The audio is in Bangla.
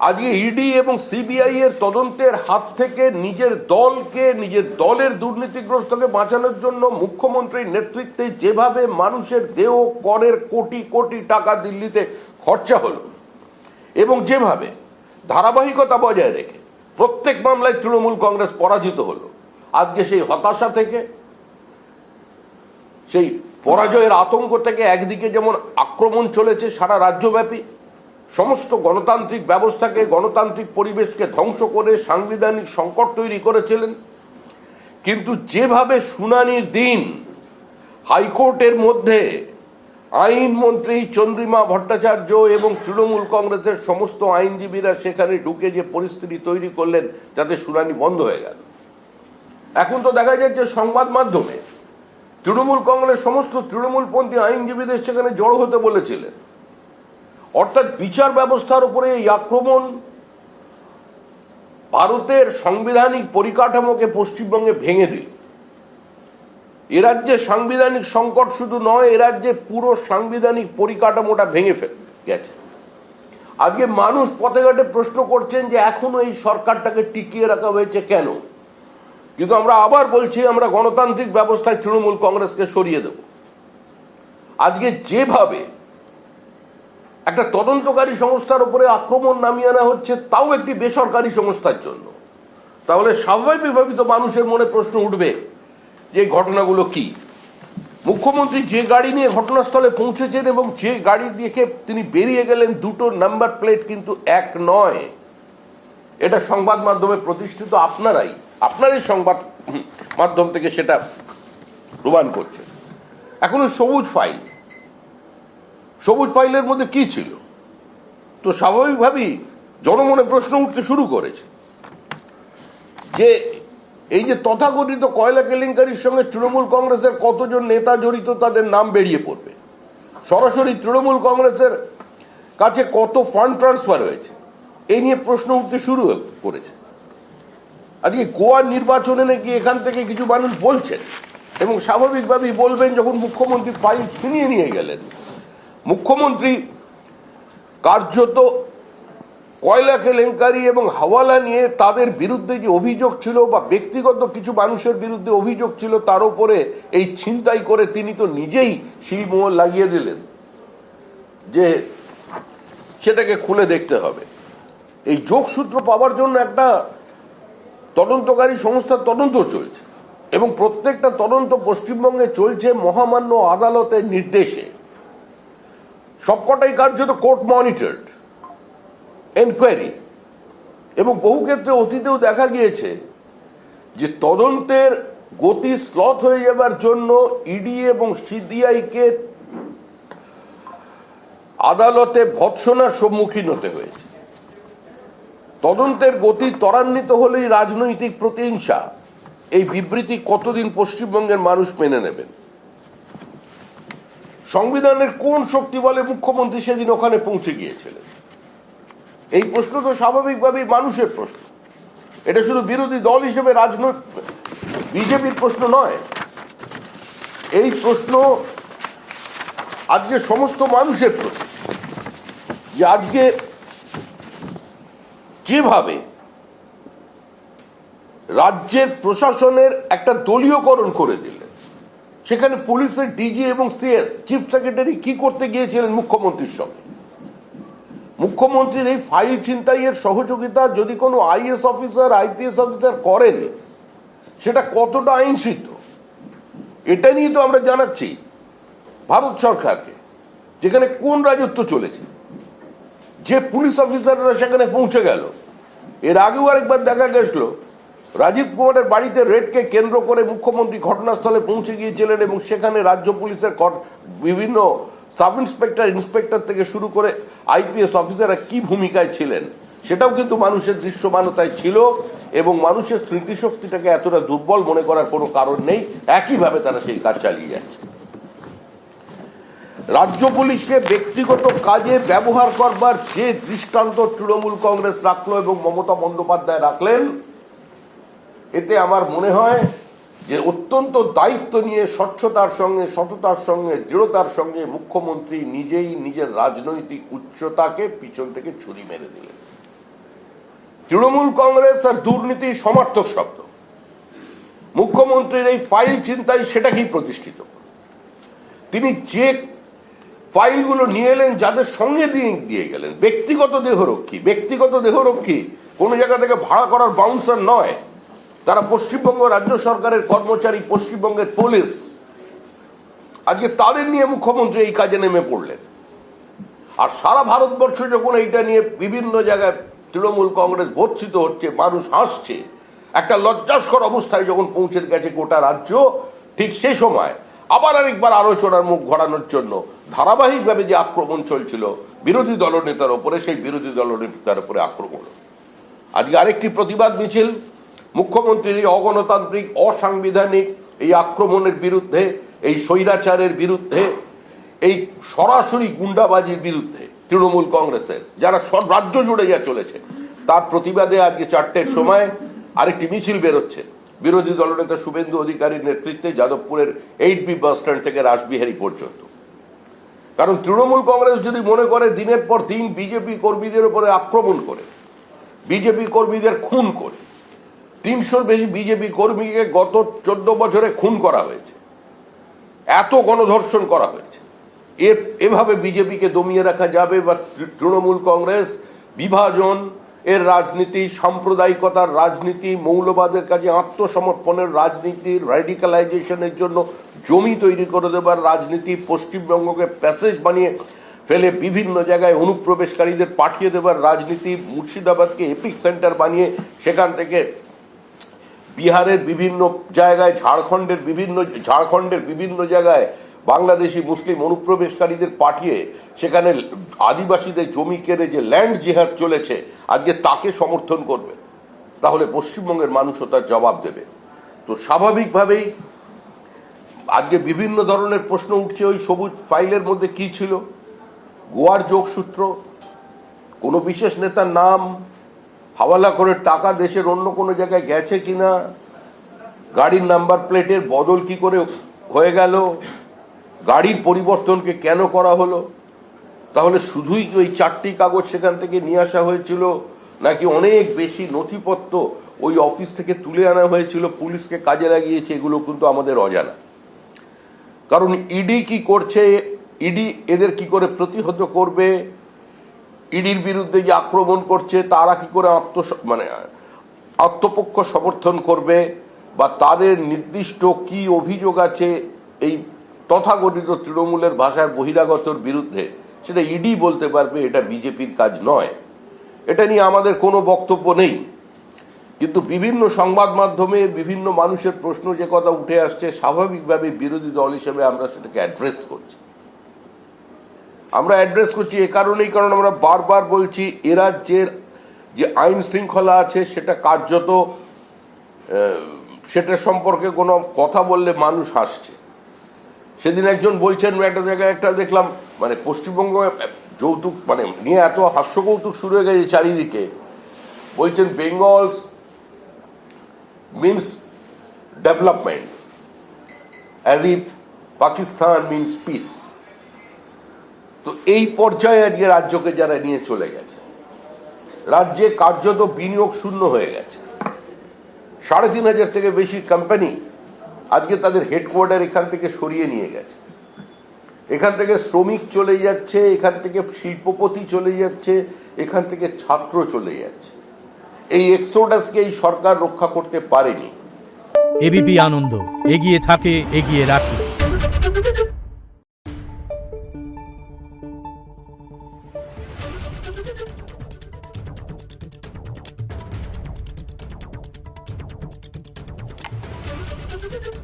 আজকে ইডি এবং সিবিআই এর তদন্তের হাত থেকে নিজের দলকে, নিজের দলের দুর্নীতিগ্রস্তকে বাঁচানোর জন্য মুখ্যমন্ত্রীর নেতৃত্বে যেভাবে মানুষের দেহ করের কোটি কোটি টাকা দিল্লিতে খরচা হলো এবং যেভাবে ধারাবাহিকতা বজায় রেখে প্রত্যেক মামলায় তৃণমূল কংগ্রেস পরাজিত হলো, আজকে সেই হতাশা থেকে, সেই পরাজয়ের আতঙ্ক থেকে একদিকে যেমন আক্রমণ চলেছে সারা রাজ্যব্যাপী, সমস্ত গণতান্ত্রিক ব্যবস্থাকে, গণতান্ত্রিক পরিবেশকে ধ্বংস করে সাংবিধানিক সংকট তৈরি করেছিলেন, কিন্তু যেভাবে শুনানির দিন হাইকোর্টের মধ্যে আইনমন্ত্রী চন্দ্রিমা ভট্টাচার্য এবং তৃণমূল কংগ্রেসের সমস্ত আইনজীবীরা সেখানে ঢুকে যে পরিস্থিতি তৈরি করলেন যাতে শুনানি বন্ধ হয়ে গেল। এখন তো দেখা যাচ্ছে সংবাদ মাধ্যমে তৃণমূল কংগ্রেস সমস্ত তৃণমূলপন্থী আইনজীবীদের সেখানে জড়ো হতে বলেছিলেন। অর্থাৎ বিচার ব্যবস্থার উপরে এই আক্রমণ ভারতের সাংবিধানিক পরিকাঠামোকে পশ্চিমবঙ্গে ভেঙে দিল। এ রাজ্যে সাংবিধানিক সংকট শুধু নয়, এ রাজ্যে পুরো সাংবিধানিক পরিকাঠামোটা ভেঙে গেছে। আজকে মানুষ পথে ঘাটে প্রশ্ন করছেন যে এখনো এই সরকারটাকে টিকিয়ে রাখা হয়েছে কেন। কিন্তু আমরা আবার বলছি, আমরা গণতান্ত্রিক ব্যবস্থায় তৃণমূল কংগ্রেসকে সরিয়ে দেব। আজকে যেভাবে একটা তদন্তকারী সংস্থার উপরে আক্রমণ নামিয়ে আনা হচ্ছে, তাও একটি বেসরকারি সংস্থার জন্য, তাহলে স্বাভাবিকভাবেই তো মানুষের মনে প্রশ্ন উঠবে যে ঘটনাগুলো কি। মুখ্যমন্ত্রী যে গাড়ি নিয়ে ঘটনাস্থলে পৌঁছেছেন এবং যে গাড়ি দেখে তিনি বেরিয়ে গেলেন, দুটো নাম্বার প্লেট কিন্তু এক নয়। এটা সংবাদ মাধ্যমে প্রতিষ্ঠিত, আপনারাই সংবাদ মাধ্যম থেকে সেটা প্রমাণ করছেন। এখন সবুজ ফাইলের মধ্যে কি ছিল, তো স্বাভাবিকভাবেই জনমনে প্রশ্ন উঠতে শুরু করেছে যে এই যে তথাকথিত কয়লা কেলেঙ্কারির সঙ্গে তৃণমূল কংগ্রেসের কতজন নেতা জড়িত তাদের নাম বেরিয়ে পড়বে, সরাসরি তৃণমূল কংগ্রেসের কাছে কত ফান্ড ট্রান্সফার হয়েছে, এই নিয়ে প্রশ্ন উঠতে শুরু করেছে। আজকে গোয়ার নির্বাচনে নাকি এখান থেকে কিছু মানুষ বলছেন এবং স্বাভাবিকভাবেই বলবেন যখন মুখ্যমন্ত্রী ফাইল ছিনিয়ে নিয়ে গেলেন। মুখ্যমন্ত্রী কার্যত কয়লা কেলেঙ্কারি এবং হাওয়ালা নিয়ে তাদের বিরুদ্ধে যে অভিযোগ ছিল বা ব্যক্তিগত কিছু মানুষের বিরুদ্ধে অভিযোগ ছিল, তার উপরে এই ছিনতাই করে তিনি তো নিজেই শিলমোহর লাগিয়ে দিলেন যে সেটাকে খুলে দেখতে হবে। এই যোগসূত্র পাওয়ার জন্য একটা তদন্তকারী সংস্থার তদন্ত চলছে এবং প্রত্যেকটা তদন্ত পশ্চিমবঙ্গে চলছে মহামান্য আদালতের নির্দেশে। সবকটাই কার্যত কোর্ট মনিটরড এনকোয়ারি, এবং বহু ক্ষেত্রে অতীতেও দেখা গিয়েছে যে তদন্তের গতি স্লথ হয়ে যাবার জন্য ইডি এবং সিবিআইকে আদালতে ভৎসনার সম্মুখীন হতে হয়েছে। তদন্তের গতি ত্বরান্বিত হলেই রাজনৈতিক প্রতিহিংসা, এই বিবৃতি কতদিন পশ্চিমবঙ্গের মানুষ মেনে নেবেন? সংবিধানের কোন শক্তি বলে মুখ্যমন্ত্রী সেদিন ওখানে পৌঁছে গিয়েছিলেন? এই প্রশ্ন তো স্বাভাবিকভাবেই মানুষের প্রশ্ন। এটা শুধু বিরোধী দল হিসেবে বিজেপির প্রশ্ন নয়, এই প্রশ্ন আজকে সমস্ত মানুষের প্রশ্ন। যে আজকে যেভাবে রাজ্যের প্রশাসনের একটা দলীয়করণ করে দিলেন, সেখানে পুলিশের ডিজি এবং সিএস চিফ সেক্রেটারি কি করতে গিয়েছিলেন মুখ্যমন্ত্রীর সঙ্গে? মুখ্যমন্ত্রীর এই ফাইল ছিনতাইয়ের সহযোগিতা যদি কোনো আইএস অফিসার, আইপিএস অফিসার করেন, সেটা কতটা আইনসিদ্ধ, এটা নিয়ে তো আমরা জানাচ্ছি ভারত সরকারকে, যেখানে কোন রাজত্ব চলেছে, যে পুলিশ অফিসাররা সেখানে পৌঁছে গেল। এর আগেও আরেকবার দেখা গেছিল রাজীব কুমারের বাড়িতে রেডকে কেন্দ্র করে মুখ্যমন্ত্রী ঘটনাস্থলে পৌঁছে গিয়েছিলেন এবং সেখানে রাজ্য পুলিশের বিভিন্ন সাব ইন্সপেক্টর, ইন্সপেক্টর থেকে শুরু করে আইপিএস অফিসাররা কি ভূমিকায় ছিলেন, সেটাও কিন্তু মানুষের দৃশ্যমানতায় ছিল এবং মানুষের স্মৃতিশক্তিটাকে এতটা দুর্বল মনে করার কোনো কারণ নেই। একইভাবে তারা সেই কাজ চালিয়ে যাচ্ছে। রাজ্য পুলিশকে ব্যক্তিগত কাজে ব্যবহার করবার যে দৃষ্টান্ত তৃণমূল কংগ্রেস রাখলো এবং মমতা বন্দ্যোপাধ্যায় রাখলেন, এতে আমার মনে হয় যে অত্যন্ত দায়িত্ব নিয়ে স্বচ্ছতার সঙ্গে, সততার সঙ্গে, দৃঢ়তার সঙ্গে মুখ্যমন্ত্রী নিজেই নিজের রাজনৈতিক উচ্চতাকে পিছন থেকে ছুরি মেরে দিলেন। তৃণমূল কংগ্রেস আর দুর্নীতি সমার্থক শব্দ। মুখ্যমন্ত্রীর এই ফাইল চিন্তায় সেটাকেই প্রতিষ্ঠিত। তিনি যে ফাইলগুলো নিয়ে এলেন, যাদের সঙ্গে দিয়ে গেলেন, ব্যক্তিগত দেহরক্ষী কোনো জায়গা থেকে ভাড়া করার বাউন্সার নয়, তারা পশ্চিমবঙ্গ রাজ্য সরকারের কর্মচারী, পশ্চিমবঙ্গের পুলিশ। আজকে তাদের নিয়ে মুখ্যমন্ত্রী এই কাজে নেমে পড়লেন। আর সারা ভারতবর্ষ যখন এইটা নিয়ে বিভিন্ন জায়গায় তৃণমূল কংগ্রেস ভর্ৎসিত হচ্ছে, মানুষ হাসছে, একটা লজ্জাস্কর অবস্থায় যখন পৌঁছে গেছে গোটা রাজ্য, ঠিক সেই সময় আবার আরেকবার আলোচনার মুখ ঘোরানোর জন্য ধারাবাহিকভাবে যে আক্রমণ চলছিল বিরোধী দলনেতার উপরে, সেই বিরোধী দলনেতার উপরে আক্রমণ। আজকে আরেকটি প্রতিবাদ মিছিল মুখ্যমন্ত্রীর এই অগণতান্ত্রিক, অসাংবিধানিক এই আক্রমণের বিরুদ্ধে, এই স্বৈরাচারের বিরুদ্ধে, এই সরাসরি গুন্ডাবাজির বিরুদ্ধে তৃণমূল কংগ্রেসের, যারা সব রাজ্য জুড়ে যা চলেছে, তার প্রতিবাদে আজকে 4টের সময় আরেকটি মিছিল বেরোচ্ছে বিরোধী দলনেতা শুভেন্দু অধিকারীর নেতৃত্বে, যাদবপুরের 8B বাস স্ট্যান্ড থেকে রাসবিহারী পর্যন্ত। কারণ তৃণমূল কংগ্রেস যদি মনে করে দিনের পর দিন বিজেপি কর্মীদের উপরে আক্রমণ করে, বিজেপি কর্মীদের খুন করে, 300-র বেশি বিজেপি কর্মীকে গত 14 বছরে খুন করা হয়েছে, এত গণধর্ষণ করা হয়েছে, এভাবে বিজেপিকে দমিয়ে রাখা যাবে? বা তৃণমূল কংগ্রেস বিভাজন এর রাজনীতি, সাম্প্রদায়িকতার রাজনীতি, মৌলবাদের কাজে আত্মসমর্পণের রাজনীতি, র্যাডিক্যালাইজেশনের জন্য জমি তৈরি করে দেবার রাজনীতি, পশ্চিমবঙ্গকে প্যাসেজ বানিয়ে ফেলে বিভিন্ন জায়গায় অনুপ্রবেশকারীদের পাঠিয়ে দেবার রাজনীতি, মুর্শিদাবাদকে এপিক সেন্টার বানিয়ে সেখান থেকে বিহারের বিভিন্ন জায়গায়, ঝাড়খণ্ডের বিভিন্ন জায়গায় বাংলাদেশি মুসলিম অনুপ্রবেশকারীদের পাঠিয়ে সেখানে আদিবাসীদের জমি কেড়ে যে ল্যান্ড জিহাদ চলেছে, আজকে তাকে সমর্থন করবে, তাহলে পশ্চিমবঙ্গের মানুষও তার জবাব দেবে। তো স্বাভাবিকভাবেই আজকে বিভিন্ন ধরনের প্রশ্ন উঠছে, ওই সবুজ ফাইলের মধ্যে কি ছিল, গোয়ার যোগসূত্র, কোনো বিশেষ নেতার নাম, হাওয়ালা করে টাকা দেশের অন্য কোনো জায়গায় গেছে কিনা, গাড়ির নাম্বার প্লেটের বদল কি করে হয়ে গেল, গাড়ির পরিবর্তনকে কেন করা হলো, তাহলে শুধুই ওই 4টি কাগজ সেখান থেকে নিয়ে আসা হয়েছিল, নাকি অনেক বেশি নথিপত্র ওই অফিস থেকে তুলে আনা হয়েছিল, পুলিশকে কাজে লাগিয়েছে? এগুলো কিন্তু আমাদের অজানা। কারণ ইডি কি করছে, ইডি এদের কি করে প্রতিহত করবে, ইডির বিরুদ্ধে যে আক্রমণ করছে তারা কি করে আত্মপক্ষ সমর্থন করবে, বা তাদের নির্দিষ্ট কি অভিযোগ আছে এই তথাকথিত তৃণমূলের ভাষার বহিরাগতর বিরুদ্ধে, সেটা ইডি বলতে পারবে, এটা বিজেপির কাজ নয়। এটা নিয়ে আমাদের কোনো বক্তব্য নেই। কিন্তু বিভিন্ন সংবাদ মাধ্যমে বিভিন্ন মানুষের প্রশ্ন যে কথা উঠে আসছে, স্বাভাবিকভাবে বিরোধী দল হিসেবে আমরা সেটাকে অ্যাড্রেস করছি। এ কারণেই, কারণ আমরা বারবার বলছি এ রাজ্যের যে আইন শৃঙ্খলা আছে সেটা কার্যত, সেটার সম্পর্কে কোনো কথা বললে মানুষ হাসছে। সেদিন একজন বলছেন, একটা জায়গায় একটা দেখলাম, মানে পশ্চিমবঙ্গ যৌতুক নিয়ে এত হাস্য কৌতুক শুরু হয়ে গেছে চারিদিকে, বলছেন Bengal's means development as if Pakistan means piece. তো এই পর্যায়ে আজকে রাজ্যকে যারা নিয়ে চলে গেছে, রাজ্যে কার্যত বিনিয়োগ শূন্য হয়ে গেছে। ৩,৫০০ থেকে বেশি কোম্পানি আজকে তাদের হেডকোয়ার্টার এখান থেকে সরিয়ে নিয়ে গেছে। এখান থেকে শ্রমিক চলে যাচ্ছে, এখান থেকে শিল্পপতি চলে যাচ্ছে, এখান থেকে ছাত্র চলে যাচ্ছে। এই এক্সোডাসকে এই সরকার রক্ষা করতে পারেনি। এবিপি আনন্দ, এগিয়ে থাকে, এগিয়ে রাখে। Thank you.